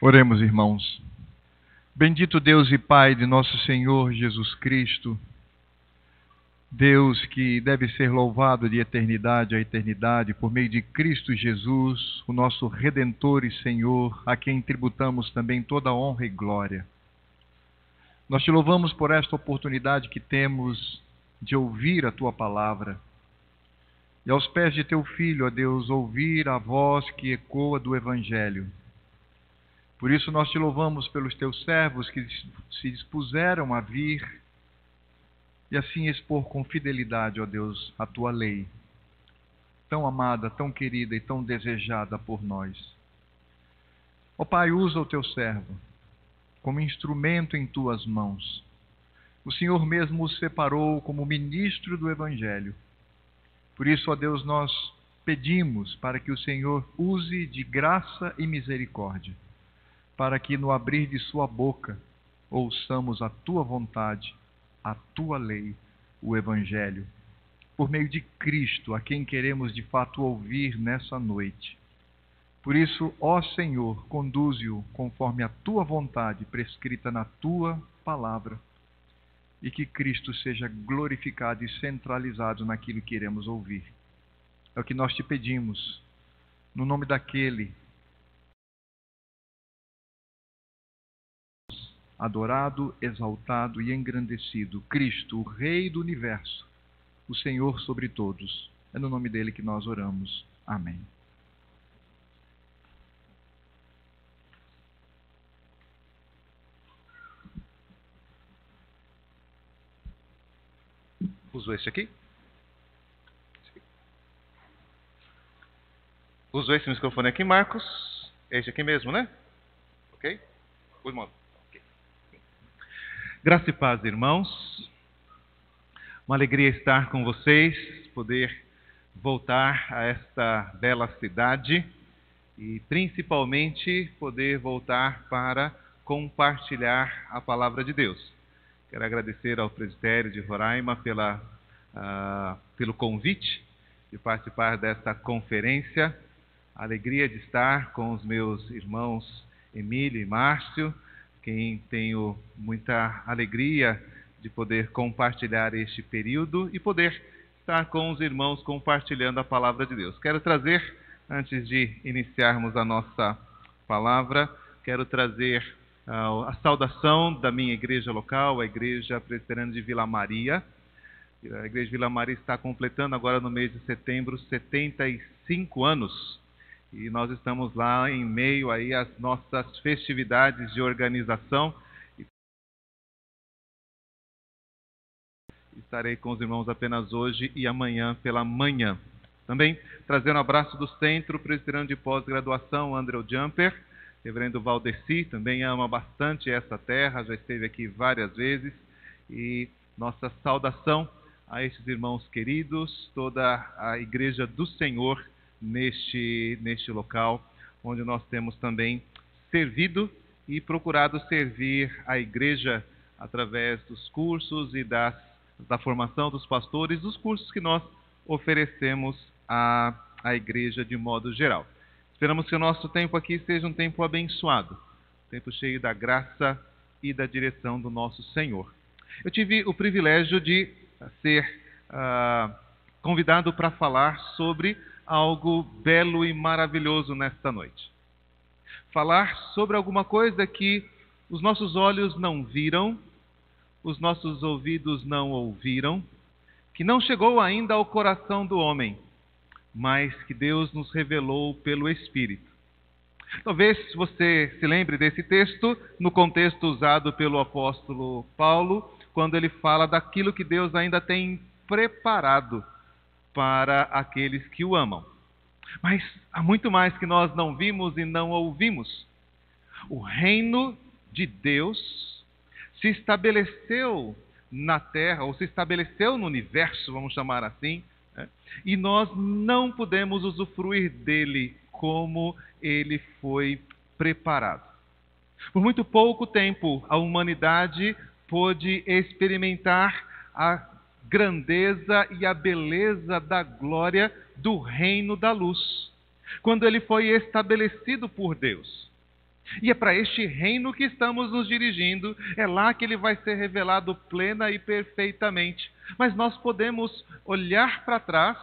Oremos, irmãos. Bendito Deus e Pai de nosso Senhor Jesus Cristo, Deus que deve ser louvado de eternidade a eternidade por meio de Cristo Jesus, o nosso Redentor e Senhor, a quem tributamos também toda a honra e glória. Nós te louvamos por esta oportunidade que temos de ouvir a Tua palavra e aos pés de Teu Filho, ó Deus, ouvir a voz que ecoa do Evangelho. Por isso nós te louvamos pelos teus servos que se dispuseram a vir e assim expor com fidelidade, ó Deus, a tua lei, tão amada, tão querida e tão desejada por nós. Ó Pai, usa o teu servo como instrumento em tuas mãos. O Senhor mesmo o separou como ministro do Evangelho. Por isso, ó Deus, nós pedimos para que o Senhor use de graça e misericórdia, para que no abrir de sua boca ouçamos a tua vontade, a tua lei, o Evangelho, por meio de Cristo, a quem queremos de fato ouvir nessa noite. Por isso, ó Senhor, conduze-o conforme a tua vontade prescrita na tua palavra, e que Cristo seja glorificado e centralizado naquilo que iremos ouvir. É o que nós te pedimos, no nome daquele adorado, exaltado e engrandecido, Cristo, o Rei do Universo, o Senhor sobre todos. É no nome dele que nós oramos. Amém. Usou esse aqui? Usou esse microfone aqui, Marcos? É esse aqui mesmo, né? Ok? Pois, mano. Graça e paz, irmãos. Uma alegria estar com vocês, poder voltar a esta bela cidade e principalmente poder voltar para compartilhar a palavra de Deus. Quero agradecer ao presbitério de Roraima pelo convite de participar desta conferência. A alegria de estar com os meus irmãos Emílio e Márcio, quem tenho muita alegria de poder compartilhar este período e poder estar com os irmãos compartilhando a palavra de Deus. Quero trazer, antes de iniciarmos a nossa palavra, quero trazer a saudação da minha igreja local, a Igreja Presbiteriana de Vila Maria. A Igreja de Vila Maria está completando agora no mês de setembro 75 anos. E nós estamos lá em meio aí às nossas festividades de organização. Estarei com os irmãos apenas hoje e amanhã pela manhã. Também trazendo um abraço do Centro Presbiteriano de Pós-Graduação, André Jumper. Reverendo Valdeci também ama bastante essa terra, já esteve aqui várias vezes. E nossa saudação a estes irmãos queridos, toda a Igreja do Senhor neste local, onde nós temos também servido e procurado servir a igreja através dos cursos e da formação dos pastores, dos cursos que nós oferecemos à igreja de modo geral. Esperamos que o nosso tempo aqui seja um tempo abençoado, um tempo cheio da graça e da direção do nosso Senhor. Eu tive o privilégio de ser convidado para falar sobre algo belo e maravilhoso nesta noite. Falar sobre alguma coisa que os nossos olhos não viram, os nossos ouvidos não ouviram, que não chegou ainda ao coração do homem, mas que Deus nos revelou pelo Espírito. Talvez você se lembre desse texto no contexto usado pelo apóstolo Paulo, quando ele fala daquilo que Deus ainda tem preparado para aqueles que o amam. Mas há muito mais que nós não vimos e não ouvimos. O reino de Deus se estabeleceu na terra, ou se estabeleceu no universo, vamos chamar assim, né? E nós não podemos usufruir dele como ele foi preparado. Por muito pouco tempo, a humanidade pôde experimentar a grandeza e a beleza da glória do reino da luz, quando ele foi estabelecido por Deus. E é para este reino que estamos nos dirigindo, é lá que ele vai ser revelado plena e perfeitamente. Mas nós podemos olhar para trás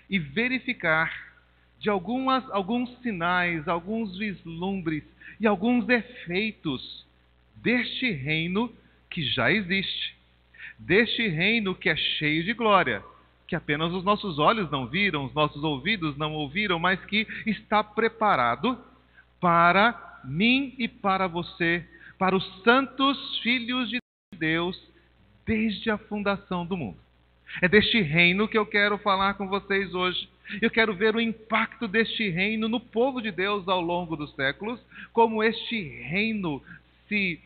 e verificar de alguns sinais, alguns vislumbres e alguns efeitos deste reino que já existe, deste reino que é cheio de glória, que apenas os nossos olhos não viram, os nossos ouvidos não ouviram, mas que está preparado para mim e para você, para os santos filhos de Deus, desde a fundação do mundo. É deste reino que eu quero falar com vocês hoje. Eu quero ver o impacto deste reino no povo de Deus ao longo dos séculos, como este reino se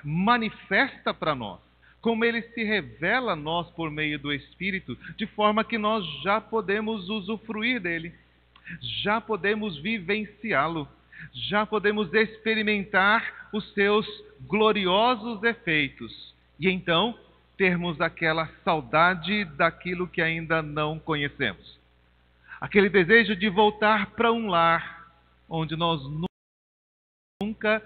manifesta para nós, como ele se revela a nós por meio do Espírito, de forma que nós já podemos usufruir dele, já podemos vivenciá-lo, já podemos experimentar os seus gloriosos efeitos. E então, termos aquela saudade daquilo que ainda não conhecemos. Aquele desejo de voltar para um lar onde nós nunca,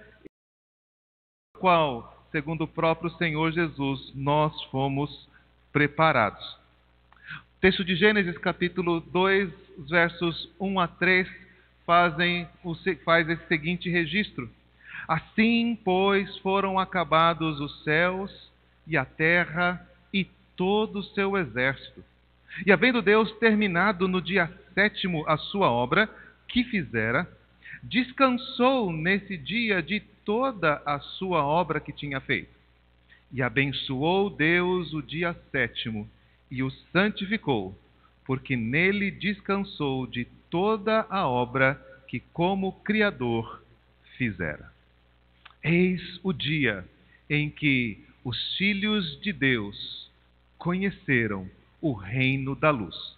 qual, segundo o próprio Senhor Jesus, nós fomos preparados. O texto de Gênesis, capítulo 2, versos 1 a 3, faz esse seguinte registro. Assim, pois, foram acabados os céus e a terra e todo o seu exército. E havendo Deus terminado no dia 7º a sua obra que fizera, descansou nesse dia de toda a sua obra que tinha feito. E abençoou Deus o dia 7º e o santificou, porque nele descansou de toda a obra que como Criador fizera. Eis o dia em que os filhos de Deus conheceram o reino da luz.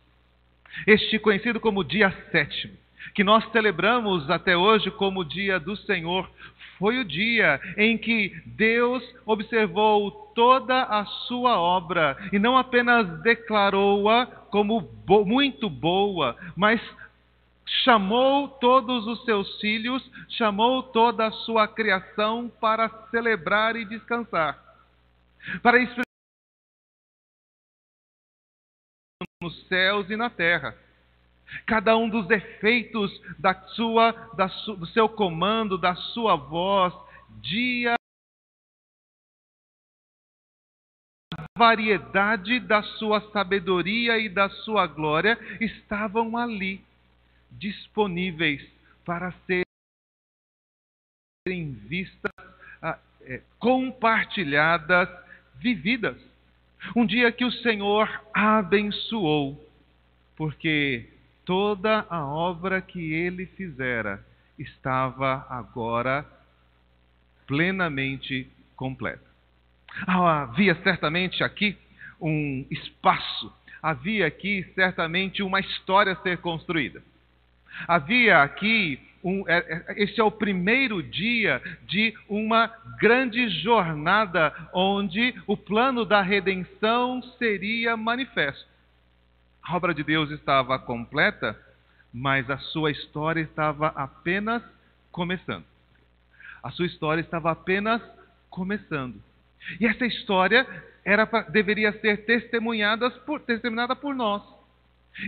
Este conhecido como dia 7º, que nós celebramos até hoje como o dia do Senhor, foi o dia em que Deus observou toda a sua obra e não apenas declarou-a como muito boa, mas chamou todos os seus filhos, chamou toda a sua criação para celebrar e descansar, para experimentar nos céus e na terra. Cada um dos efeitos do seu comando, da sua voz, a variedade da sua sabedoria e da sua glória estavam ali, disponíveis para serem vistas, compartilhadas, vividas. Um dia que o Senhor abençoou, porque toda a obra que ele fizera estava agora plenamente completa. Havia certamente aqui um espaço, havia aqui certamente uma história a ser construída. Havia aqui, este é o primeiro dia de uma grande jornada onde o plano da redenção seria manifesto. A obra de Deus estava completa, mas a sua história estava apenas começando. A sua história estava apenas começando. E essa história deveria ser testemunhada por nós.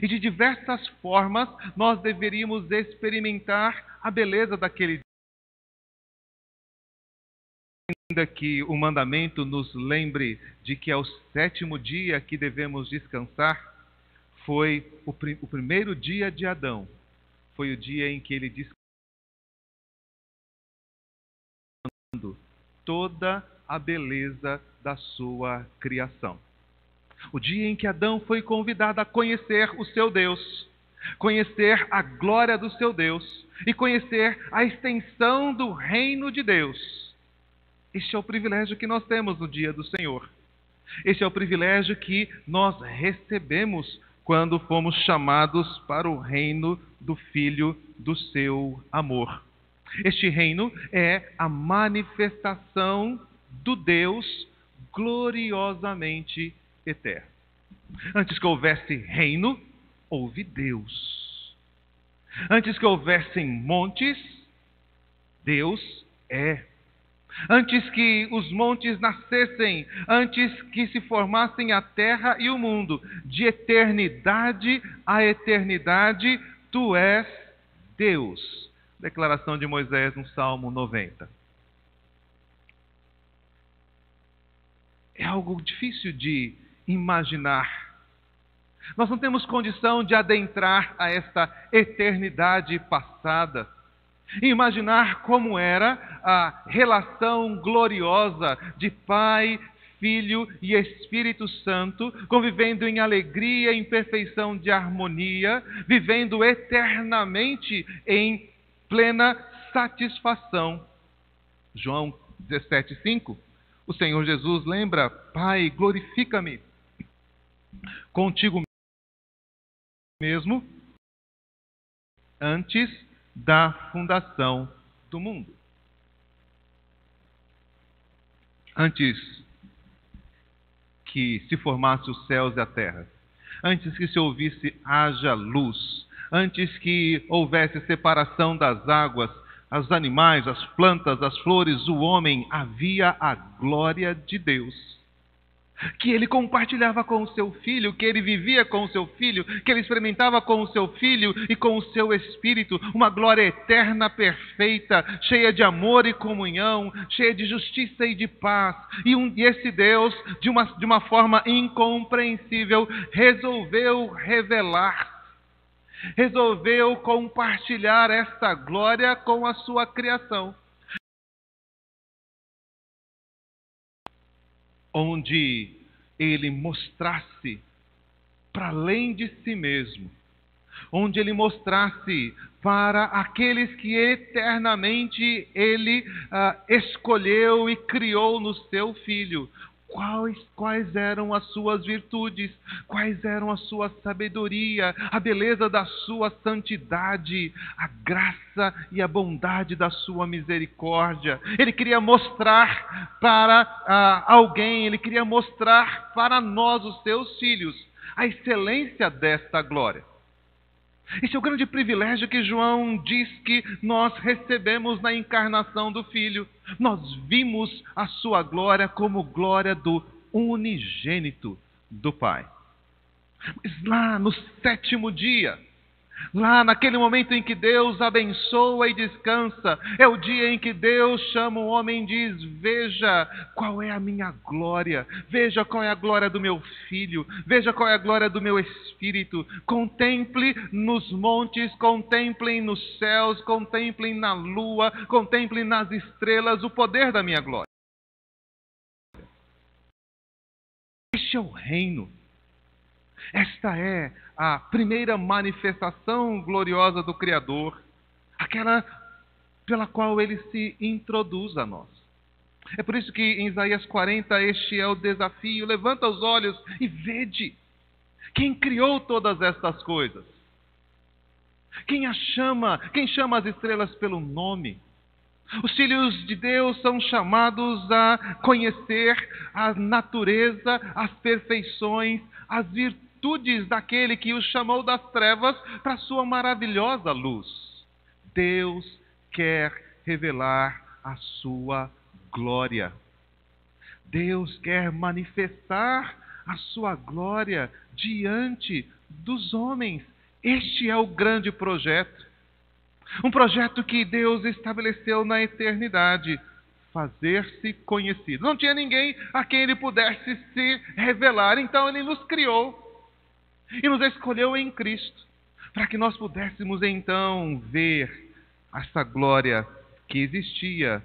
E de diversas formas nós deveríamos experimentar a beleza daquele dia. Ainda que o mandamento nos lembre de que é o 7º dia que devemos descansar, foi o primeiro dia de Adão. Foi o dia em que ele descansou toda a beleza da sua criação. O dia em que Adão foi convidado a conhecer o seu Deus, conhecer a glória do seu Deus e conhecer a extensão do reino de Deus. Este é o privilégio que nós temos no dia do Senhor. Este é o privilégio que nós recebemos quando fomos chamados para o reino do Filho do seu amor. Este reino é a manifestação do Deus gloriosamente eterno. Antes que houvesse reino, houve Deus. Antes que houvessem montes, Deus é. Antes que os montes nascessem, antes que se formassem a terra e o mundo, de eternidade a eternidade, tu és Deus. Declaração de Moisés no Salmo 90. É algo difícil de imaginar. Nós não temos condição de adentrar a esta eternidade passada e imaginar como era a relação gloriosa de Pai, Filho e Espírito Santo, convivendo em alegria, em perfeição de harmonia, vivendo eternamente em plena satisfação. João 17,5, o Senhor Jesus lembra: Pai, glorifica-me contigo mesmo antes da fundação do mundo. Antes que se formasse os céus e a terra, antes que se ouvisse haja luz, antes que houvesse separação das águas, os animais, as plantas, as flores, o homem, havia a glória de Deus, que ele compartilhava com o seu Filho, que ele vivia com o seu Filho, que ele experimentava com o seu Filho e com o seu Espírito, uma glória eterna, perfeita, cheia de amor e comunhão, cheia de justiça e de paz. E esse Deus, de uma forma incompreensível, resolveu revelar, resolveu compartilhar esta glória com a sua criação, onde ele mostrasse para além de si mesmo, onde ele mostrasse para aqueles que eternamente ele escolheu e criou no seu Filho, quais eram as suas virtudes, quais eram a sua sabedoria, a beleza da sua santidade, a graça e a bondade da sua misericórdia. Ele queria mostrar para alguém, ele queria mostrar para nós, os seus filhos, a excelência desta glória. Esse é o grande privilégio que João diz que nós recebemos na encarnação do Filho. Nós vimos a sua glória como glória do unigênito do Pai. Mas lá no sétimo dia, lá naquele momento em que Deus abençoa e descansa, é o dia em que Deus chama o homem e diz: veja qual é a minha glória, veja qual é a glória do meu Filho, veja qual é a glória do meu Espírito. Contemple nos montes, contemplem nos céus, contemplem na lua, contemplem nas estrelas o poder da minha glória. Este é o reino. Esta é a primeira manifestação gloriosa do Criador, aquela pela qual ele se introduz a nós. É por isso que em Isaías 40 este é o desafio: levanta os olhos e vede quem criou todas estas coisas. Quem chama as estrelas pelo nome. Os filhos de Deus são chamados a conhecer a natureza, as perfeições, as virtudes daquele que os chamou das trevas para a sua maravilhosa luz. Deus quer revelar a sua glória. Deus quer manifestar a sua glória diante dos homens. Este é o grande projeto. Um projeto que Deus estabeleceu na eternidade. Fazer-se conhecido. Não tinha ninguém a quem ele pudesse se revelar, então ele nos criou e nos escolheu em Cristo, para que nós pudéssemos então ver essa glória que existia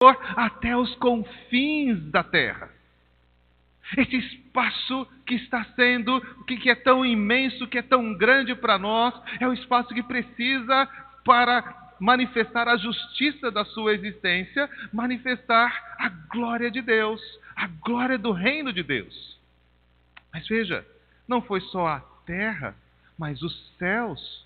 até os confins da terra. Esse espaço que está sendo, que é tão imenso, que é tão grande para nós, é o espaço que precisa para manifestar a justiça da sua existência, manifestar a glória de Deus, a glória do reino de Deus. Mas veja, não foi só a terra, mas os céus.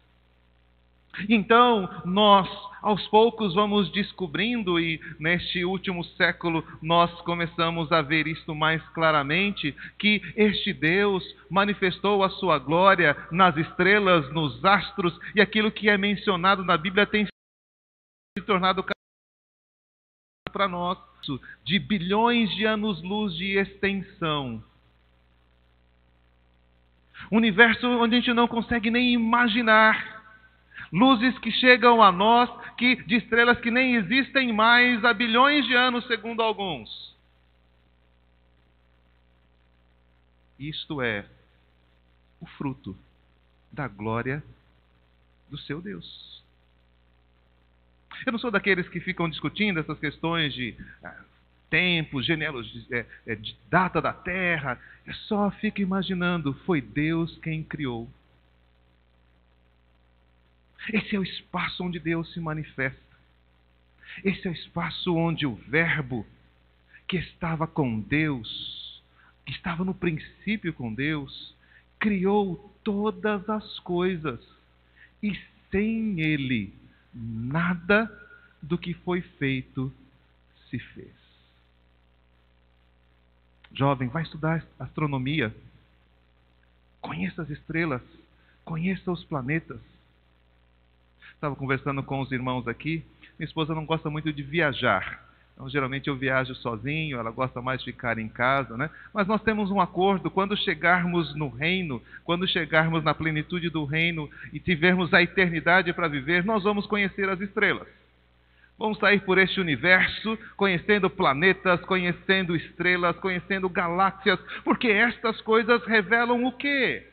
Então, nós, aos poucos, vamos descobrindo, e neste último século nós começamos a ver isto mais claramente, que este Deus manifestou a sua glória nas estrelas, nos astros, e aquilo que é mencionado na Bíblia tem se tornado para nós de bilhões de anos-luz de extensão. Um universo onde a gente não consegue nem imaginar. Luzes que chegam a nós de estrelas que nem existem mais há bilhões de anos, segundo alguns. Isto é o fruto da glória do seu Deus. Eu não sou daqueles que ficam discutindo essas questões de tempo, genealogia, de data da terra. Eu só fico imaginando, foi Deus quem criou. Esse é o espaço onde Deus se manifesta. Esse é o espaço onde o Verbo, que estava com Deus, que estava no princípio com Deus, criou todas as coisas. E sem Ele, nada do que foi feito se fez. Jovem, vai estudar astronomia. Conheça as estrelas, conheça os planetas. Estava conversando com os irmãos aqui. Minha esposa não gosta muito de viajar. Então, geralmente eu viajo sozinho, ela gosta mais de ficar em casa, né? Mas nós temos um acordo, quando chegarmos no reino, quando chegarmos na plenitude do reino e tivermos a eternidade para viver, nós vamos conhecer as estrelas. Vamos sair por este universo, conhecendo planetas, conhecendo estrelas, conhecendo galáxias, porque estas coisas revelam o quê?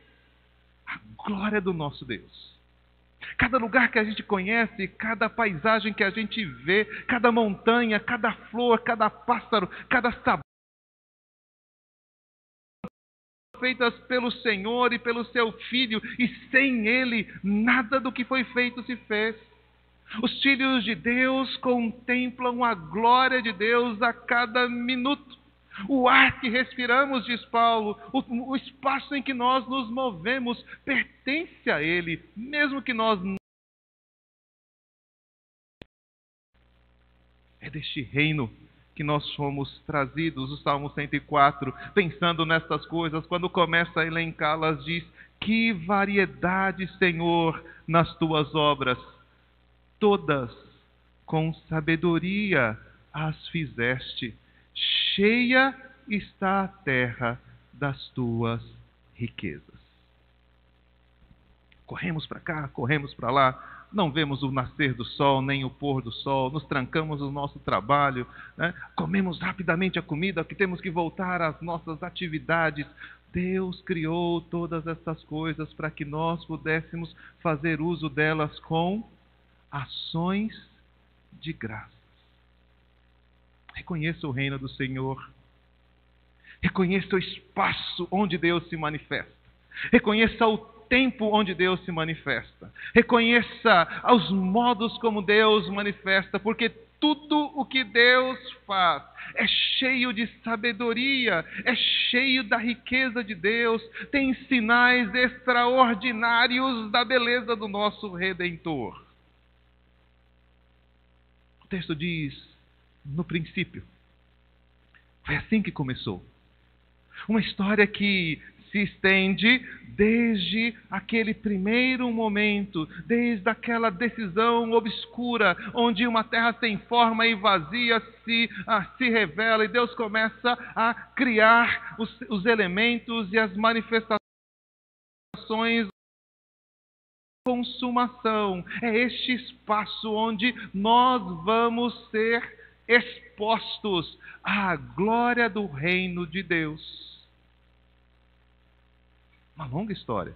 A glória do nosso Deus. Cada lugar que a gente conhece, cada paisagem que a gente vê, cada montanha, cada flor, cada pássaro, cada sabor, feitas pelo Senhor e pelo seu Filho, e sem Ele, nada do que foi feito se fez. Os filhos de Deus contemplam a glória de Deus a cada minuto. O ar que respiramos, diz Paulo, o espaço em que nós nos movemos, pertence a Ele, mesmo que nós não. É deste reino que nós fomos trazidos. O Salmo 104, pensando nestas coisas, quando começa a elencá-las, diz: que variedade, Senhor, nas tuas obras! Todas com sabedoria as fizeste. Cheia está a terra das tuas riquezas. Corremos para cá, corremos para lá, não vemos o nascer do sol, nem o pôr do sol, nos trancamos no nosso trabalho, né? Comemos rapidamente a comida, que temos que voltar às nossas atividades. Deus criou todas estas coisas para que nós pudéssemos fazer uso delas com ações de graça. Reconheça o reino do Senhor. Reconheça o espaço onde Deus se manifesta. Reconheça o tempo onde Deus se manifesta. Reconheça os modos como Deus manifesta, porque tudo o que Deus faz é cheio de sabedoria, é cheio da riqueza de Deus, tem sinais extraordinários da beleza do nosso Redentor. O texto diz: no princípio. Foi assim que começou. Uma história que se estende desde aquele primeiro momento, desde aquela decisão obscura, onde uma terra sem forma e vazia se revela, e Deus começa a criar os elementos e as manifestações. Consumação. É este espaço onde nós vamos ser expostos à glória do reino de Deus. Uma longa história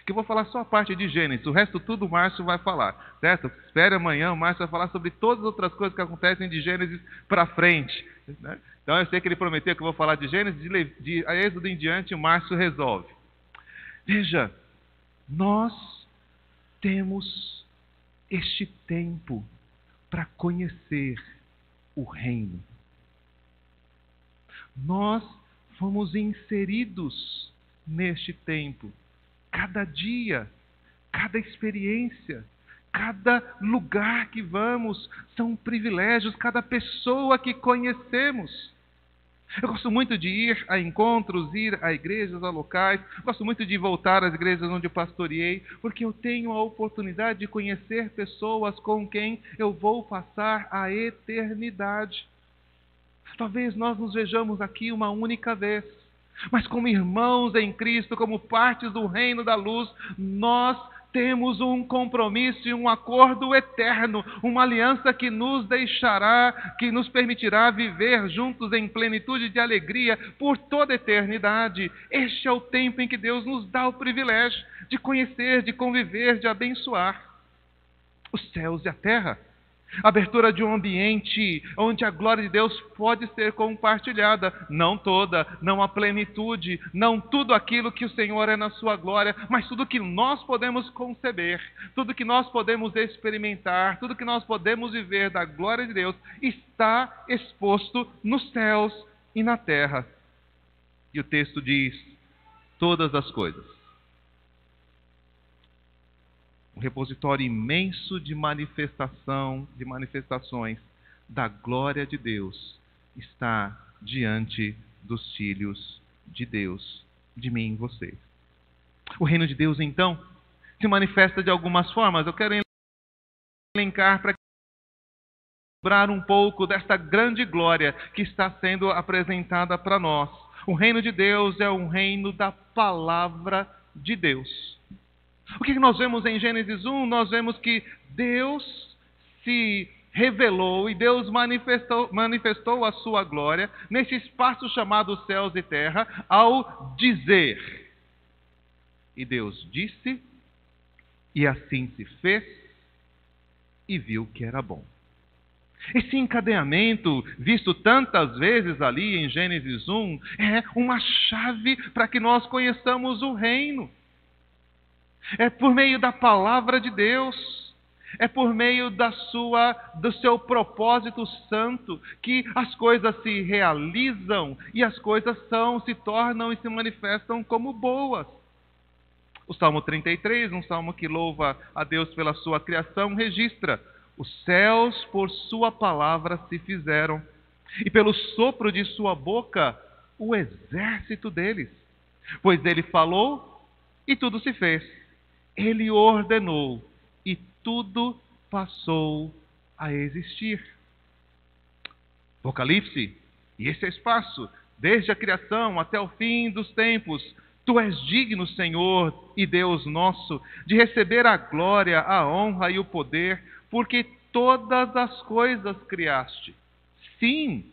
que eu vou falar só a parte de Gênesis, o resto tudo o Márcio vai falar, certo? Espere amanhã, o Márcio vai falar sobre todas as outras coisas que acontecem de Gênesis para frente, né? Então eu sei que ele prometeu que eu vou falar de Gênesis, de Êxodo em diante, o Márcio resolve. Veja, nós temos este tempo para conhecer o reino. Nós fomos inseridos neste tempo. Cada dia, cada experiência, cada lugar que vamos são privilégios, cada pessoa que conhecemos. Eu gosto muito de ir a encontros, ir a igrejas, a locais. Gosto muito de voltar às igrejas onde eu pastoreei, porque eu tenho a oportunidade de conhecer pessoas com quem eu vou passar a eternidade. Talvez nós nos vejamos aqui uma única vez, mas como irmãos em Cristo, como partes do reino da luz, nós temos um compromisso e um acordo eterno, uma aliança que nos deixará, que nos permitirá viver juntos em plenitude de alegria por toda a eternidade. Este é o tempo em que Deus nos dá o privilégio de conhecer, de conviver, de abençoar os céus e a terra. Abertura de um ambiente onde a glória de Deus pode ser compartilhada, não toda, não a plenitude, não tudo aquilo que o Senhor é na sua glória, mas tudo que nós podemos conceber, tudo que nós podemos experimentar, tudo que nós podemos viver da glória de Deus está exposto nos céus e na terra. E o texto diz: todas as coisas. Um repositório imenso de manifestações da glória de Deus está diante dos filhos de Deus, de mim e você. O reino de Deus, então, se manifesta de algumas formas. Eu quero elencar para lembrar um pouco desta grande glória que está sendo apresentada para nós. O reino de Deus é um reino da palavra de Deus. O que nós vemos em Gênesis 1? Nós vemos que Deus se revelou e Deus manifestou a sua glória nesse espaço chamado céus e terra ao dizer. E Deus disse, e assim se fez, e viu que era bom. Esse encadeamento, visto tantas vezes ali em Gênesis 1, é uma chave para que nós conheçamos o reino. É por meio da palavra de Deus, é por meio do seu propósito santo que as coisas se realizam e as coisas se tornam e se manifestam como boas. O Salmo 33, um salmo que louva a Deus pela sua criação, registra: os céus por sua palavra se fizeram, e pelo sopro de sua boca o exército deles. Pois ele falou e tudo se fez. Ele ordenou e tudo passou a existir. Apocalipse, e esse é espaço, desde a criação até o fim dos tempos. Tu és digno, Senhor e Deus nosso, de receber a glória, a honra e o poder, porque todas as coisas criaste. Sim,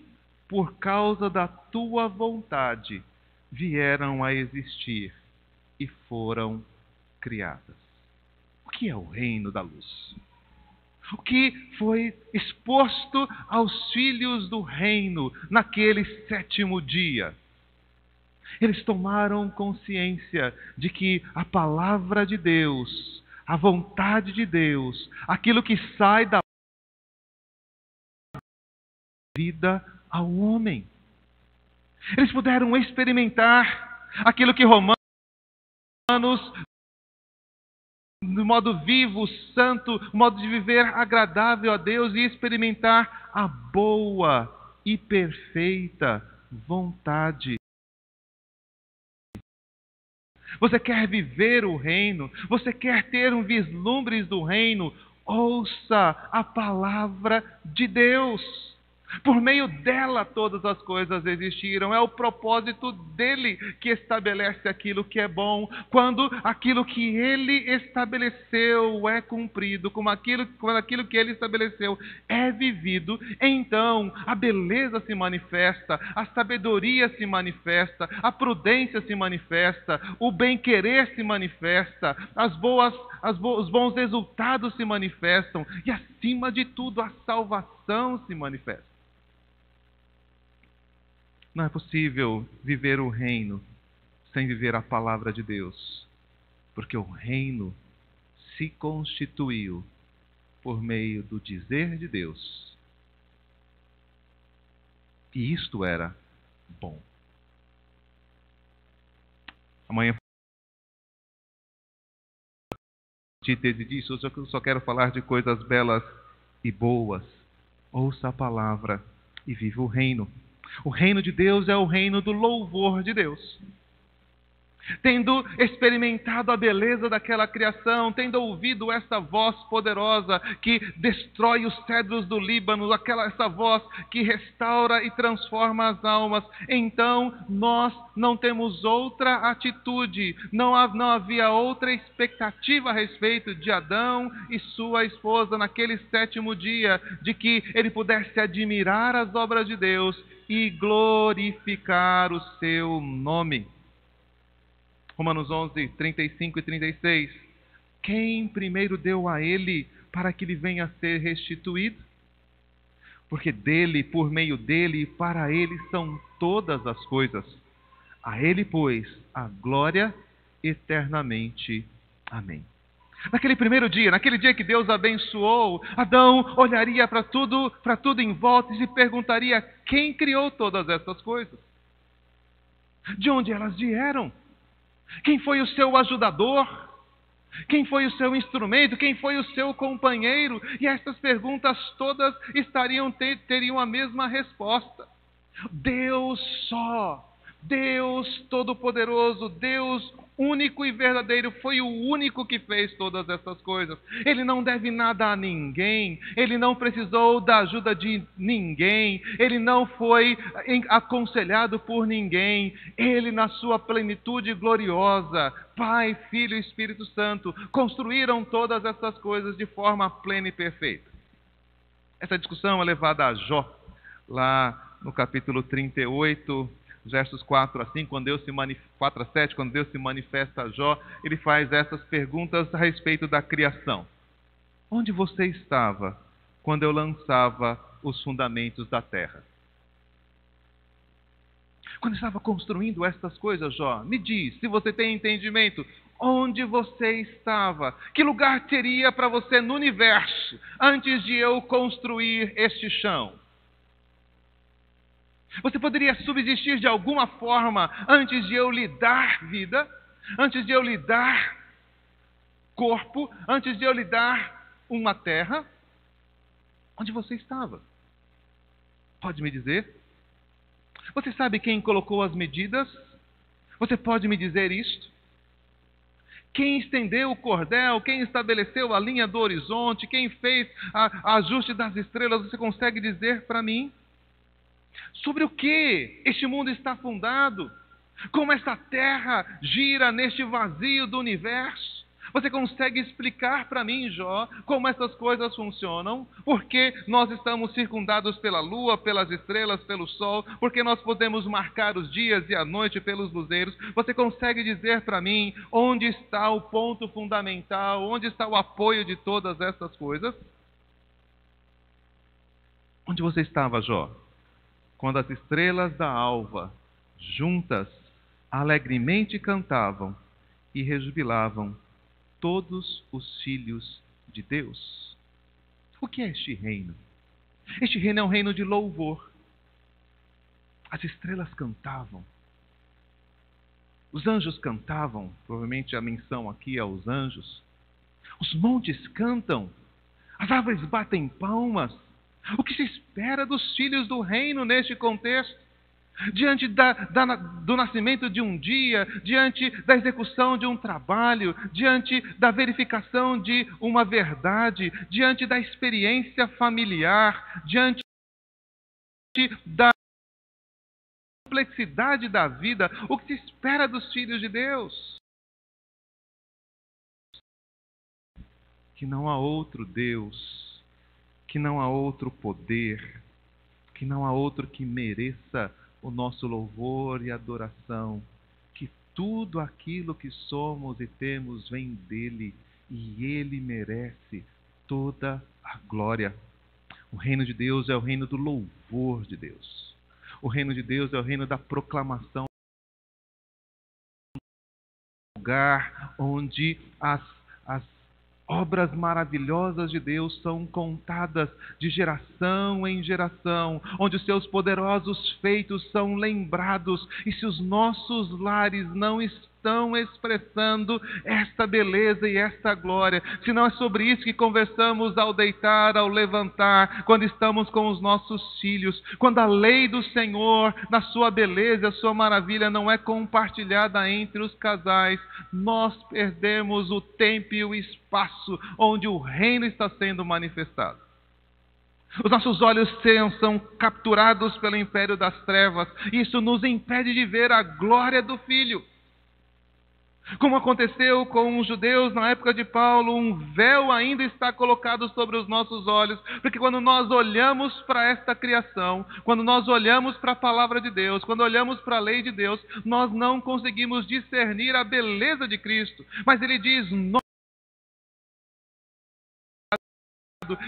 por causa da tua vontade, vieram a existir e foram criadas. O que é o reino da luz? O que foi exposto aos filhos do reino naquele sétimo dia? Eles tomaram consciência de que a palavra de Deus, a vontade de Deus, aquilo que sai da vida ao homem. Eles puderam experimentar aquilo que Romanos, no modo vivo, santo, modo de viver agradável a Deus e experimentar a boa e perfeita vontade. Você quer viver o reino? Você quer ter um vislumbre do reino? Ouça a palavra de Deus. Por meio dela todas as coisas existiram. É o propósito dele que estabelece aquilo que é bom. Quando aquilo que ele estabeleceu é cumprido, quando aquilo que ele estabeleceu é vivido, então a beleza se manifesta, a sabedoria se manifesta, a prudência se manifesta, o bem-querer se manifesta, os bons resultados se manifestam e, acima de tudo, a salvação se manifesta. Não é possível viver o reino sem viver a palavra de Deus, porque o reino se constituiu por meio do dizer de Deus. E isto era bom. Amanhã, antítese disso, eu só quero falar de coisas belas e boas. Ouça a palavra e viva o reino. O reino de Deus é o reino do louvor de Deus. Tendo experimentado a beleza daquela criação, tendo ouvido essa voz poderosa que destrói os cedros do Líbano, essa voz que restaura e transforma as almas, então nós não temos outra atitude, não havia outra expectativa a respeito de Adão e sua esposa naquele 7º dia, de que ele pudesse admirar as obras de Deus e glorificar o seu nome. Romanos 11, 35 e 36. Quem primeiro deu a ele para que ele venha a ser restituído? Porque dele, por meio dele e para ele são todas as coisas. A ele, pois, a glória eternamente. Amém. Naquele primeiro dia, naquele dia que Deus abençoou, Adão olharia para tudo em volta e se perguntaria: quem criou todas essas coisas? De onde elas vieram? Quem foi o seu ajudador? Quem foi o seu instrumento? Quem foi o seu companheiro? E essas perguntas todas teriam a mesma resposta. Deus só. Deus Todo-Poderoso, Deus único e verdadeiro, foi o único que fez todas essas coisas. Ele não deve nada a ninguém, ele não precisou da ajuda de ninguém, ele não foi aconselhado por ninguém. Ele, na sua plenitude gloriosa, Pai, Filho e Espírito Santo, construíram todas essas coisas de forma plena e perfeita. Essa discussão é levada a Jó, lá no capítulo 38, versos 4 a 5, 4 a 7, quando Deus se manifesta a Jó, ele faz essas perguntas a respeito da criação. Onde você estava quando eu lançava os fundamentos da terra? Quando estava construindo estas coisas, Jó, me diz, se você tem entendimento, onde você estava? Que lugar teria para você no universo antes de eu construir este chão? Você poderia subsistir de alguma forma antes de eu lhe dar vida, antes de eu lhe dar corpo, antes de eu lhe dar uma terra? Onde você estava? Pode me dizer? Você sabe quem colocou as medidas? Você pode me dizer isto? Quem estendeu o cordel? Quem estabeleceu a linha do horizonte? Quem fez o ajuste das estrelas? Você consegue dizer para mim? Sobre o que este mundo está fundado? Como esta terra gira neste vazio do universo? Você consegue explicar para mim, Jó, como essas coisas funcionam? Por que nós estamos circundados pela lua, pelas estrelas, pelo sol? Por que nós podemos marcar os dias e a noite pelos luzeiros? Você consegue dizer para mim onde está o ponto fundamental? Onde está o apoio de todas essas coisas? Onde você estava, Jó? Quando as estrelas da alva, juntas, alegremente cantavam e rejubilavam todos os filhos de Deus. O que é este reino? Este reino é um reino de louvor. As estrelas cantavam. Os anjos cantavam, provavelmente a menção aqui é aos anjos. Os montes cantam. As árvores batem palmas. O que se espera dos filhos do reino neste contexto? Diante do nascimento de um dia, diante da execução de um trabalho, diante da verificação de uma verdade, diante da experiência familiar, diante da complexidade da vida, o que se espera dos filhos de Deus. Que não há outro Deus, que não há outro poder, que não há outro que mereça o nosso louvor e adoração, que tudo aquilo que somos e temos vem dele, e ele merece toda a glória. O reino de Deus é o reino do louvor de Deus. O reino de Deus é o reino da proclamação, lugar onde as obras maravilhosas de Deus são contadas de geração em geração, onde os seus poderosos feitos são lembrados. E se os nossos lares não estão expressando esta beleza e esta glória, se não é sobre isso que conversamos ao deitar, ao levantar, quando estamos com os nossos filhos, quando a lei do Senhor, na sua beleza, a sua maravilha, não é compartilhada entre os casais, nós perdemos o tempo e o espaço onde o reino está sendo manifestado. Os nossos olhos são capturados pelo império das trevas. Isso nos impede de ver a glória do Filho. Como aconteceu com os judeus na época de Paulo, um véu ainda está colocado sobre os nossos olhos, porque quando nós olhamos para esta criação, quando nós olhamos para a palavra de Deus, quando olhamos para a lei de Deus, nós não conseguimos discernir a beleza de Cristo. Mas ele diz,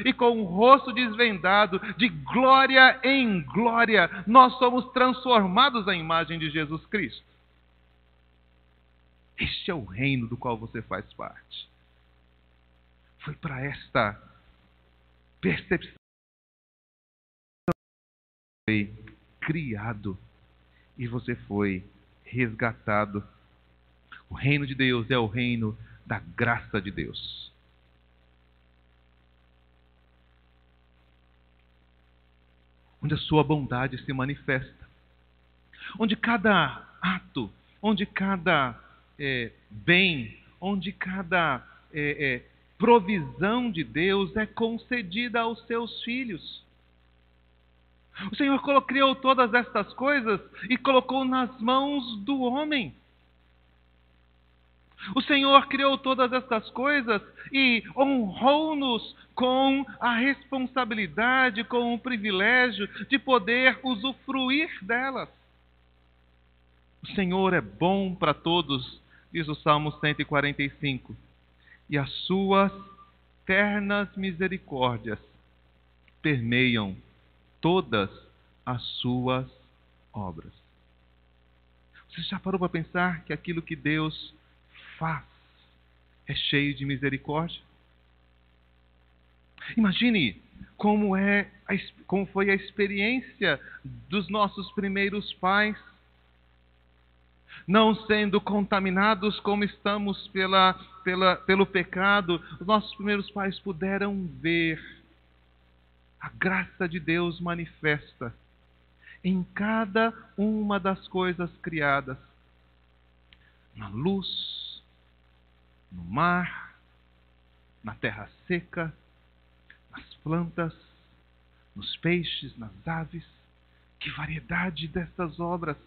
e com o rosto desvendado, de glória em glória, nós somos transformados à imagem de Jesus Cristo. Este é o reino do qual você faz parte. Foi para esta percepção que você foi criado e você foi resgatado. O reino de Deus é o reino da graça de Deus. Onde a sua bondade se manifesta. Onde cada ato, onde cada bem, onde cada provisão de Deus é concedida aos seus filhos. O Senhor criou todas estas coisas e colocou nas mãos do homem. O Senhor criou todas estas coisas e honrou-nos com a responsabilidade, com o privilégio de poder usufruir delas. O Senhor é bom para todos, diz o Salmo 145, e as suas ternas misericórdias permeiam todas as suas obras. Você já parou para pensar que aquilo que Deus faz é cheio de misericórdia? Imagine como foi a experiência dos nossos primeiros pais, não sendo contaminados como estamos pelo pecado. Os nossos primeiros pais puderam ver a graça de Deus manifesta em cada uma das coisas criadas, na luz, no mar, na terra seca, nas plantas, nos peixes, nas aves. Que variedade dessas obras!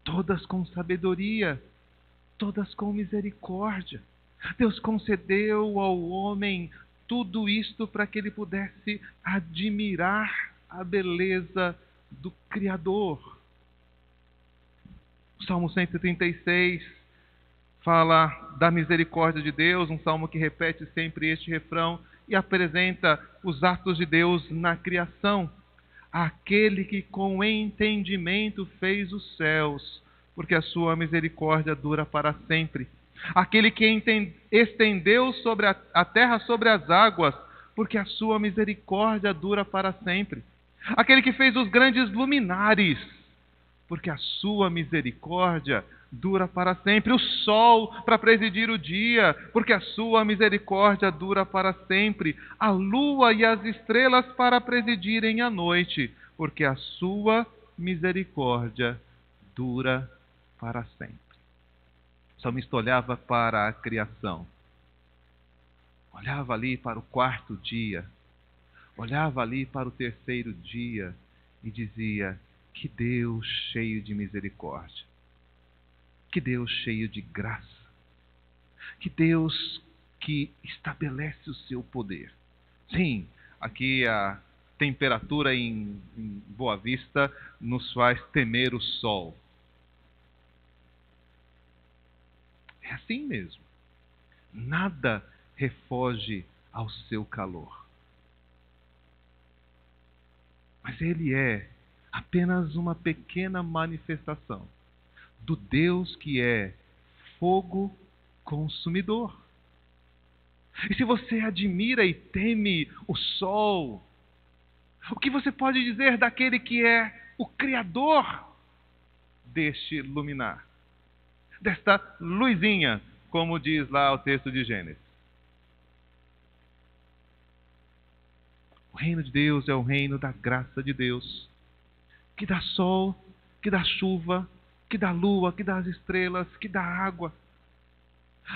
Todas com sabedoria, todas com misericórdia. Deus concedeu ao homem tudo isto para que ele pudesse admirar a beleza do Criador. O Salmo 136 fala da misericórdia de Deus, um salmo que repete sempre este refrão e apresenta os atos de Deus na criação. Aquele que com entendimento fez os céus, porque a sua misericórdia dura para sempre. Aquele que estendeu sobre a terra sobre as águas, porque a sua misericórdia dura para sempre. Aquele que fez os grandes luminares, porque a sua misericórdia dura para sempre. O sol para presidir o dia, porque a sua misericórdia dura para sempre. A lua e as estrelas para presidirem a noite, porque a sua misericórdia dura para sempre. O salmista olhava para a criação, olhava ali para o quarto dia, olhava ali para o terceiro dia e dizia: que Deus cheio de misericórdia, que Deus cheio de graça, que Deus que estabelece o seu poder. Sim, aqui a temperatura em Boa Vista nos faz temer o sol. É assim mesmo. Nada refoge ao seu calor. Mas ele é apenas uma pequena manifestação do Deus que é fogo consumidor. E se você admira e teme o sol, o que você pode dizer daquele que é o Criador deste luminar, desta luzinha, como diz lá o texto de Gênesis? O reino de Deus é o reino da graça de Deus, que dá sol, que dá chuva, que dá lua, que dá as estrelas, que dá água.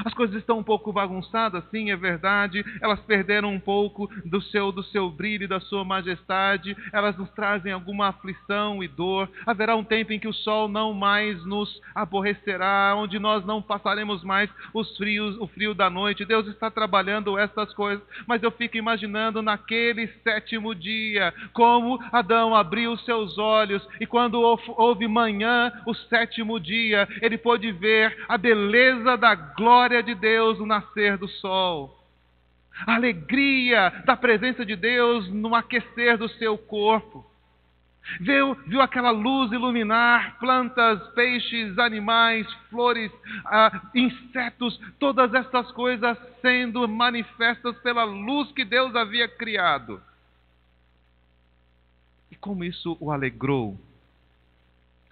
As coisas estão um pouco bagunçadas, sim, é verdade. Elas perderam um pouco do seu brilho e da sua majestade. Elas nos trazem alguma aflição e dor. Haverá um tempo em que o sol não mais nos aborrecerá, onde nós não passaremos mais o frio da noite. Deus está trabalhando essas coisas, mas eu fico imaginando naquele 7º dia, como Adão abriu seus olhos e quando houve manhã, o 7º dia, ele pôde ver a beleza da glória de Deus no nascer do sol, a alegria da presença de Deus no aquecer do seu corpo. Viu aquela luz iluminar plantas, peixes, animais, flores, insetos, todas essas coisas sendo manifestas pela luz que Deus havia criado. E como isso o alegrou.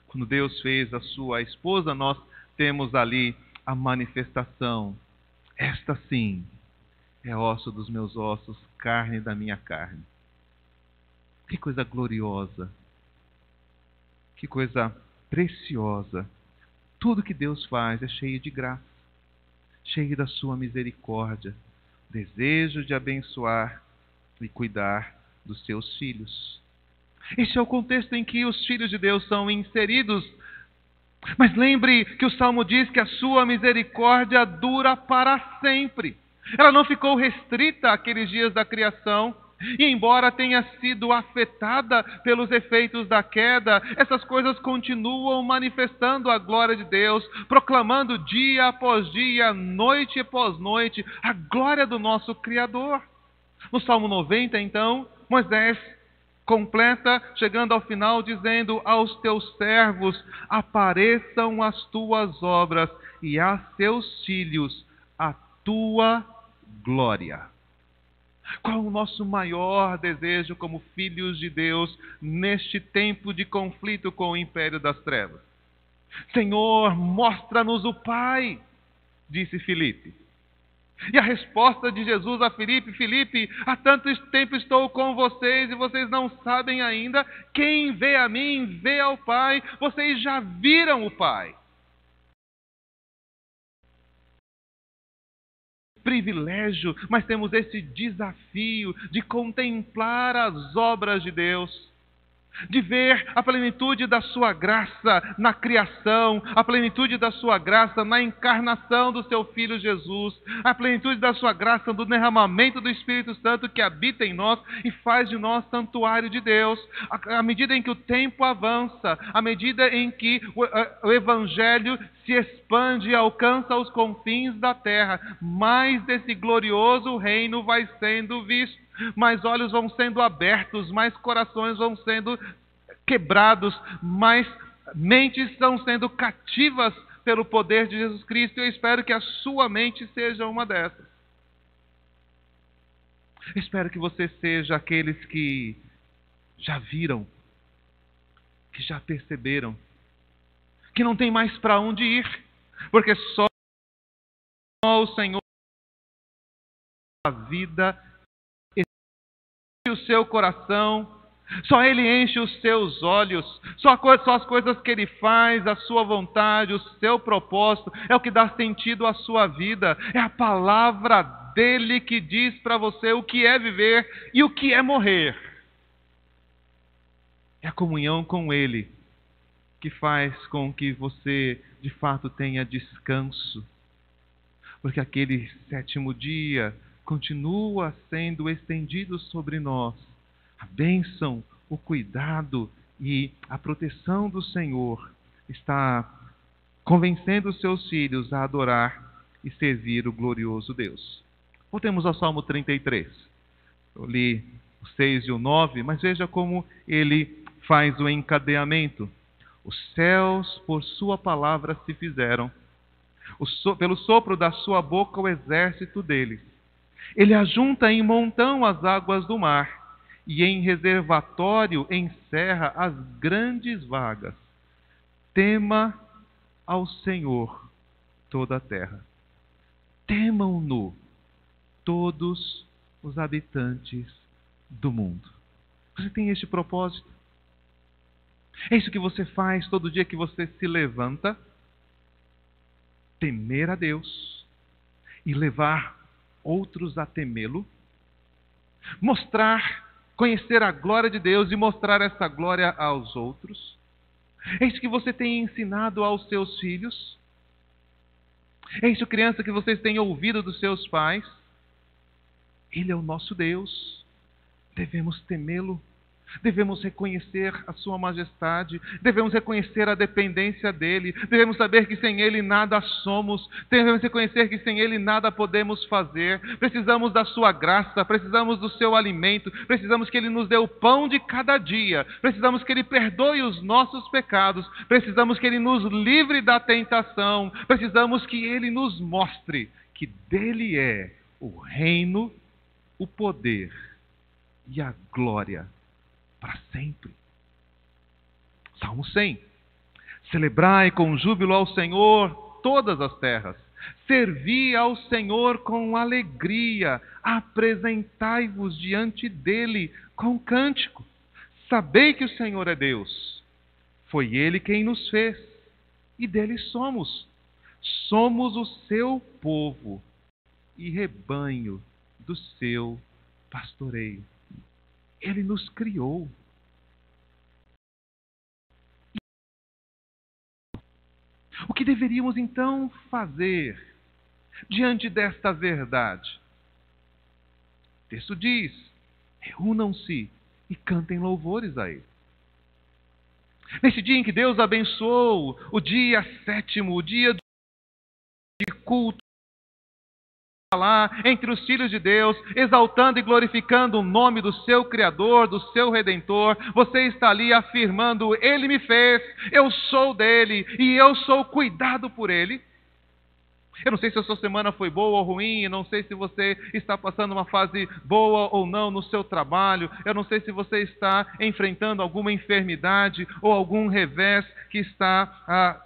Quando Deus fez a sua esposa, nós temos ali a manifestação. Esta sim é osso dos meus ossos, carne da minha carne. Que coisa gloriosa. Que coisa preciosa. Tudo que Deus faz é cheio de graça, cheio da sua misericórdia, desejo de abençoar e cuidar dos seus filhos. Este é o contexto em que os filhos de Deus são inseridos. Mas lembre que o Salmo diz que a sua misericórdia dura para sempre. Ela não ficou restrita àqueles dias da criação. E embora tenha sido afetada pelos efeitos da queda, essas coisas continuam manifestando a glória de Deus, proclamando dia após dia, noite após noite, a glória do nosso Criador. No Salmo 90, então, Moisés completa, chegando ao final, dizendo: aos teus servos apareçam as tuas obras e a seus filhos a tua glória. Qual o nosso maior desejo como filhos de Deus neste tempo de conflito com o império das trevas? Senhor, mostra-nos o Pai, disse Filipe. E a resposta de Jesus a Filipe: Filipe, há tanto tempo estou com vocês e vocês não sabem ainda. Quem vê a mim, vê ao Pai. Vocês já viram o Pai. Privilégio, mas temos esse desafio de contemplar as obras de Deus, de ver a plenitude da sua graça na criação, a plenitude da sua graça na encarnação do seu Filho Jesus, a plenitude da sua graça no derramamento do Espírito Santo que habita em nós e faz de nós santuário de Deus. À medida em que o tempo avança, à medida em que o Evangelho se expande e alcança os confins da terra, mais desse glorioso reino vai sendo visto. Mais olhos vão sendo abertos, mais corações vão sendo quebrados, mais mentes estão sendo cativas pelo poder de Jesus Cristo. Eu espero que a sua mente seja uma dessas. Eu espero que você seja aqueles que já viram, que já perceberam, que não tem mais para onde ir, porque só o Senhor a vida o seu coração, só Ele enche os seus olhos, só as coisas que Ele faz, a sua vontade, o seu propósito, é o que dá sentido à sua vida, é a palavra dEle que diz para você o que é viver e o que é morrer. É a comunhão com Ele que faz com que você, de fato, tenha descanso. Porque aquele sétimo dia continua sendo estendido sobre nós. A bênção, o cuidado e a proteção do Senhor está convencendo os seus filhos a adorar e servir o glorioso Deus. Voltemos ao Salmo 33. Eu li o 6 e o 9, mas veja como ele faz o encadeamento. Os céus, por sua palavra, se fizeram. Pelo sopro da sua boca, o exército deles. Ele ajunta em montão as águas do mar, e em reservatório encerra as grandes vagas. Tema ao Senhor toda a terra. Temam-no todos os habitantes do mundo. Você tem este propósito? É isso que você faz todo dia que você se levanta? Temer a Deus e levar outros a temê-lo? Mostrar, conhecer a glória de Deus e mostrar essa glória aos outros? É isso que você tem ensinado aos seus filhos? É isso, criança, que vocês têm ouvido dos seus pais? Ele é o nosso Deus. Devemos temê-lo. Devemos reconhecer a sua majestade, devemos reconhecer a dependência dele, devemos saber que sem ele nada somos, devemos reconhecer que sem ele nada podemos fazer. Precisamos da sua graça, precisamos do seu alimento, precisamos que ele nos dê o pão de cada dia, precisamos que ele perdoe os nossos pecados, precisamos que ele nos livre da tentação, precisamos que ele nos mostre que dele é o reino, o poder e a glória para sempre. Salmo 100. Celebrai com júbilo ao Senhor todas as terras. Servi ao Senhor com alegria. Apresentai-vos diante dele com cântico. Sabei que o Senhor é Deus. Foi ele quem nos fez e dele somos. Somos o seu povo e rebanho do seu pastoreio. Ele nos criou. O que deveríamos então fazer diante desta verdade? O texto diz: reúnam-se e cantem louvores a Ele. Nesse dia em que Deus abençoou o dia sétimo, o dia de culto, lá entre os filhos de Deus, exaltando e glorificando o nome do seu Criador, do seu Redentor, você está ali afirmando: Ele me fez, eu sou dele e eu sou cuidado por Ele. Eu não sei se a sua semana foi boa ou ruim, eu não sei se você está passando uma fase boa ou não no seu trabalho, eu não sei se você está enfrentando alguma enfermidade ou algum revés que está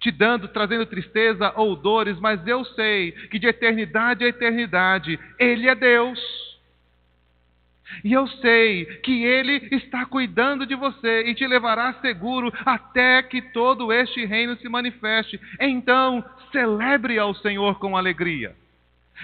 te trazendo tristeza ou dores, mas eu sei que de eternidade a eternidade, Ele é Deus. E eu sei que Ele está cuidando de você e te levará seguro até que todo este reino se manifeste. Então, celebre ao Senhor com alegria.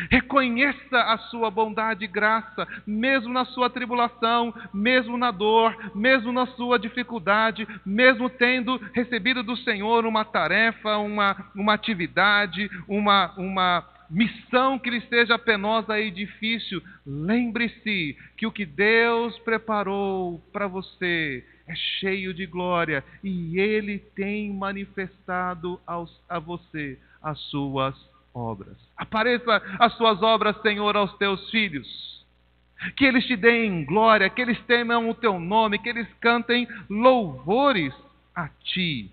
Reconheça a sua bondade e graça, mesmo na sua tribulação, mesmo na dor, mesmo na sua dificuldade, mesmo tendo recebido do Senhor uma tarefa, uma atividade, uma missão que lhe seja penosa e difícil. Lembre-se que o que Deus preparou para você é cheio de glória e Ele tem manifestado a você as suas obras. Apareça as suas obras, Senhor, aos teus filhos. Que eles te deem glória, que eles temam o teu nome, que eles cantem louvores a ti.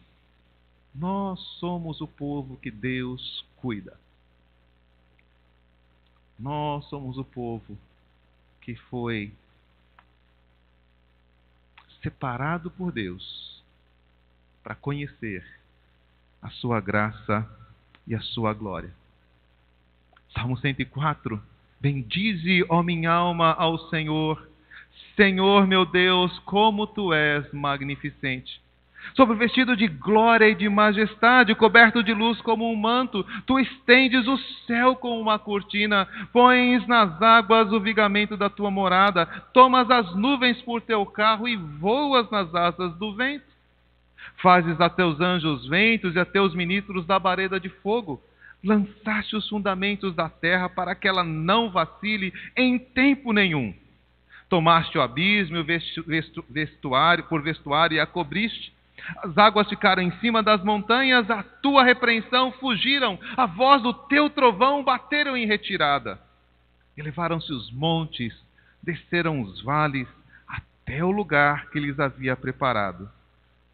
Nós somos o povo que Deus cuida. Nós somos o povo que foi separado por Deus para conhecer a sua graça e a sua glória. Salmo 104. Bendize, ó minha alma, ao Senhor. Senhor meu Deus, como Tu és magnificente. Sobre o vestido de glória e de majestade, coberto de luz como um manto, tu estendes o céu com uma cortina, pões nas águas o vigamento da tua morada, tomas as nuvens por teu carro e voas nas asas do vento. Fazes a teus anjos ventos e a teus ministros labareda de fogo. Lançaste os fundamentos da terra para que ela não vacile em tempo nenhum. Tomaste o abismo por vestuário e a cobriste. As águas ficaram em cima das montanhas, a tua repreensão fugiram, a voz do teu trovão bateram em retirada. Elevaram-se os montes, desceram os vales, até o lugar que lhes havia preparado.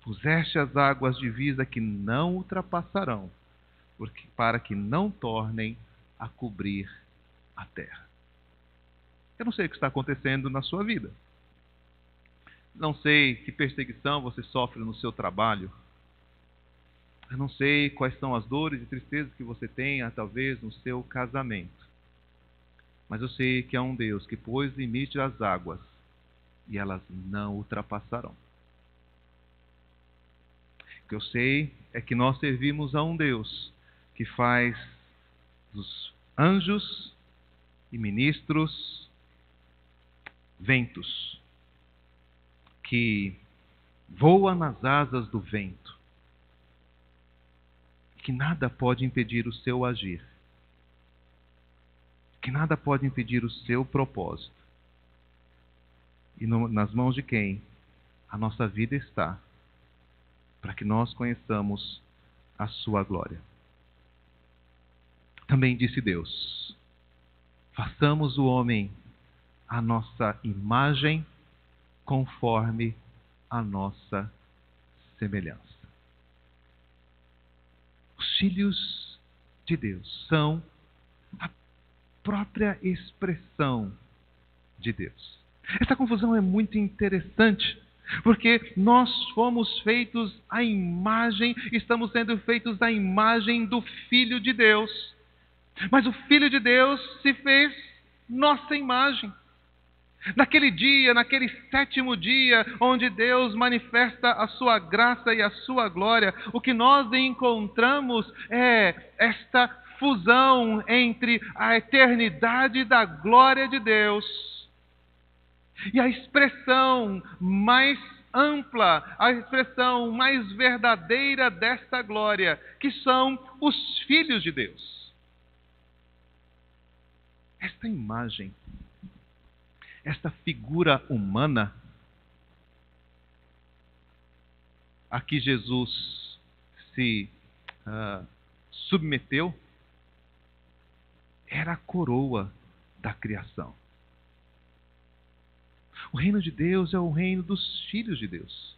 Puseste as águas de divisa que não ultrapassarão, para que não tornem a cobrir a terra. Eu não sei o que está acontecendo na sua vida. Não sei que perseguição você sofre no seu trabalho. Eu não sei quais são as dores e tristezas que você tem, talvez, no seu casamento. Mas eu sei que há um Deus que pôs limite às águas e elas não ultrapassarão. O que eu sei é que nós servimos a um Deus que faz dos anjos e ministros ventos, que voa nas asas do vento, que nada pode impedir o seu agir, que nada pode impedir o seu propósito. E nas mãos de quem a nossa vida está, para que nós conheçamos a sua glória. Também disse Deus: façamos o homem a nossa imagem, conforme a nossa semelhança. Os filhos de Deus são a própria expressão de Deus. Essa confusão é muito interessante, porque nós fomos feitos à imagem, estamos sendo feitos à imagem do Filho de Deus. Mas o Filho de Deus se fez nossa imagem. Naquele dia, naquele 7º dia, onde Deus manifesta a sua graça e a sua glória, o que nós encontramos é esta fusão entre a eternidade da glória de Deus e a expressão mais ampla, a expressão mais verdadeira desta glória, que são os filhos de Deus. Esta imagem, esta figura humana, a que Jesus se submeteu, era a coroa da criação. O reino de Deus é o reino dos filhos de Deus.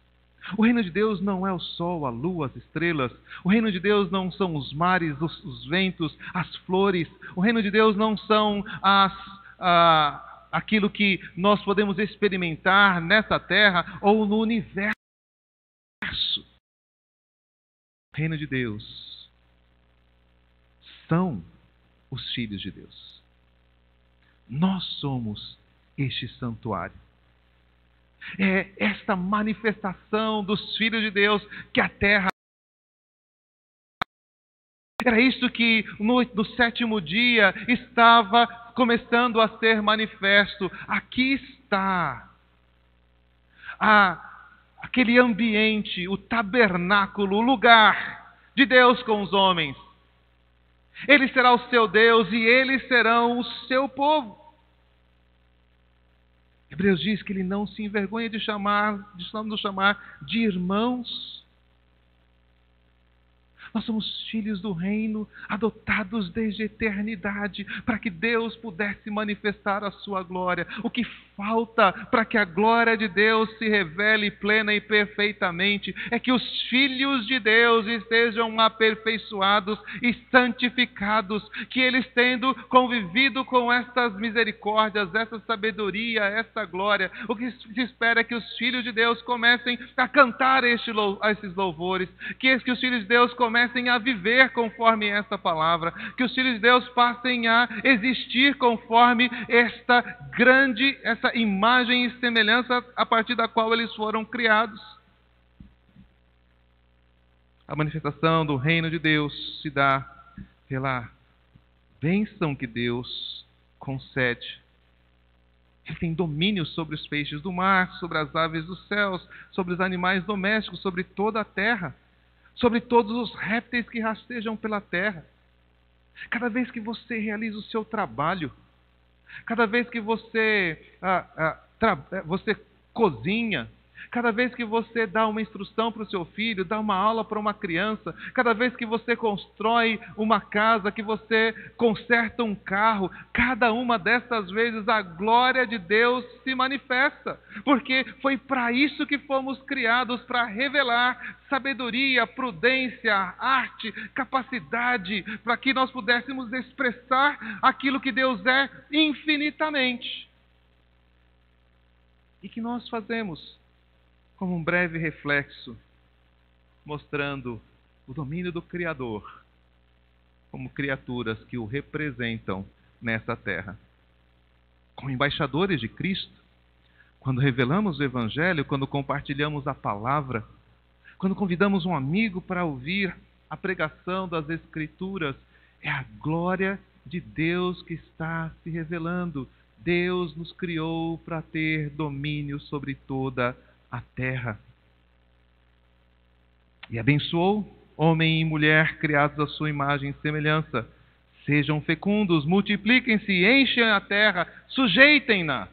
O reino de Deus não é o sol, a lua, as estrelas. O reino de Deus não são os mares, os ventos, as flores. O reino de Deus não são aquilo que nós podemos experimentar nessa terra ou no universo. O reino de Deus são os filhos de Deus. Nós somos este santuário. É esta manifestação dos filhos de Deus que a terra... Era isso que no 7º dia estava começando a ser manifesto. Aqui está aquele ambiente, o tabernáculo, o lugar de Deus com os homens. Ele será o seu Deus e eles serão o seu povo. Hebreus diz que ele não se envergonha de nos chamar de irmãos. Nós somos filhos do reino, adotados desde a eternidade, para que Deus pudesse manifestar a sua glória. O que falta para que a glória de Deus se revele plena e perfeitamente é que os filhos de Deus estejam aperfeiçoados e santificados, que eles, tendo convivido com estas misericórdias, essa sabedoria, essa glória, o que se espera é que os filhos de Deus comecem a cantar esses louvores, que os filhos de Deus comecem a viver conforme esta palavra, que os filhos de Deus passem a existir conforme essa imagem e semelhança a partir da qual eles foram criados. A manifestação do reino de Deus se dá pela bênção que Deus concede. Ele tem domínio sobre os peixes do mar, sobre as aves dos céus, sobre os animais domésticos, sobre toda a terra, sobre todos os répteis que rastejam pela terra. Cada vez que você realiza o seu trabalho, cada vez que você cozinha, cada vez que você dá uma instrução para o seu filho, dá uma aula para uma criança, cada vez que você constrói uma casa, que você conserta um carro, cada uma dessas vezes a glória de Deus se manifesta, porque foi para isso que fomos criados, para revelar sabedoria, prudência, arte, capacidade, para que nós pudéssemos expressar aquilo que Deus é infinitamente. E que nós fazemos como um breve reflexo, mostrando o domínio do Criador, como criaturas que o representam nessa terra. Como embaixadores de Cristo, quando revelamos o Evangelho, quando compartilhamos a palavra, quando convidamos um amigo para ouvir a pregação das Escrituras, é a glória de Deus que está se revelando. Deus nos criou para ter domínio sobre toda a terra. E abençoou homem e mulher criados à sua imagem e semelhança. Sejam fecundos, multipliquem-se, enchem a terra, sujeitem-na,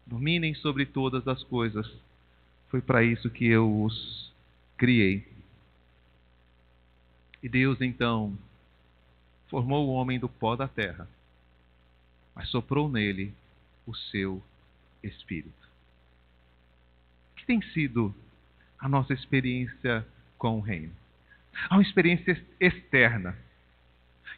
dominem sobre todas as coisas. Foi para isso que eu os criei. E Deus então formou o homem do pó da terra, mas soprou nele o seu Espírito. Que tem sido a nossa experiência com o reino? Há uma experiência externa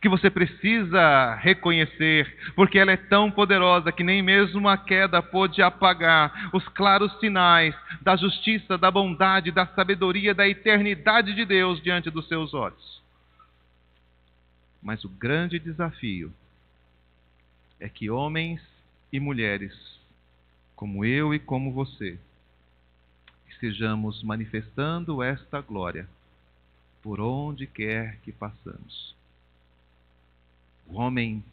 que você precisa reconhecer, porque ela é tão poderosa que nem mesmo a queda pôde apagar os claros sinais da justiça, da bondade, da sabedoria, da eternidade de Deus diante dos seus olhos. Mas o grande desafio é que homens e mulheres, como eu e como você, estejamos manifestando esta glória por onde quer que passamos. O homem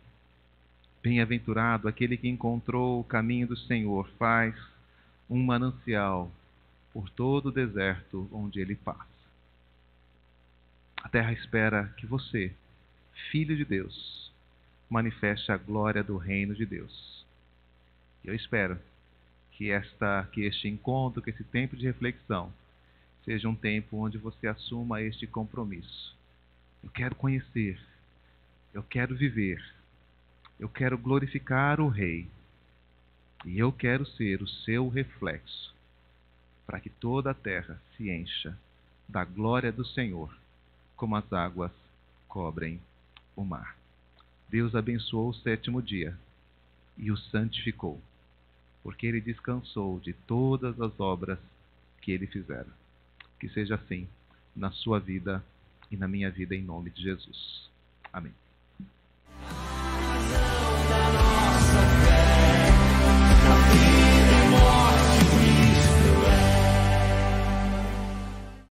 bem-aventurado, aquele que encontrou o caminho do Senhor, faz um manancial por todo o deserto onde ele passa. A terra espera que você, filho de Deus, manifeste a glória do reino de Deus. Eu espero que este encontro, que esse tempo de reflexão, seja um tempo onde você assuma este compromisso. Eu quero conhecer, eu quero viver, eu quero glorificar o Rei, e eu quero ser o seu reflexo, para que toda a terra se encha da glória do Senhor, como as águas cobrem o mar. Deus abençoou o 7º dia e o santificou, porque ele descansou de todas as obras que ele fizera. Que seja assim na sua vida e na minha vida, em nome de Jesus. Amém.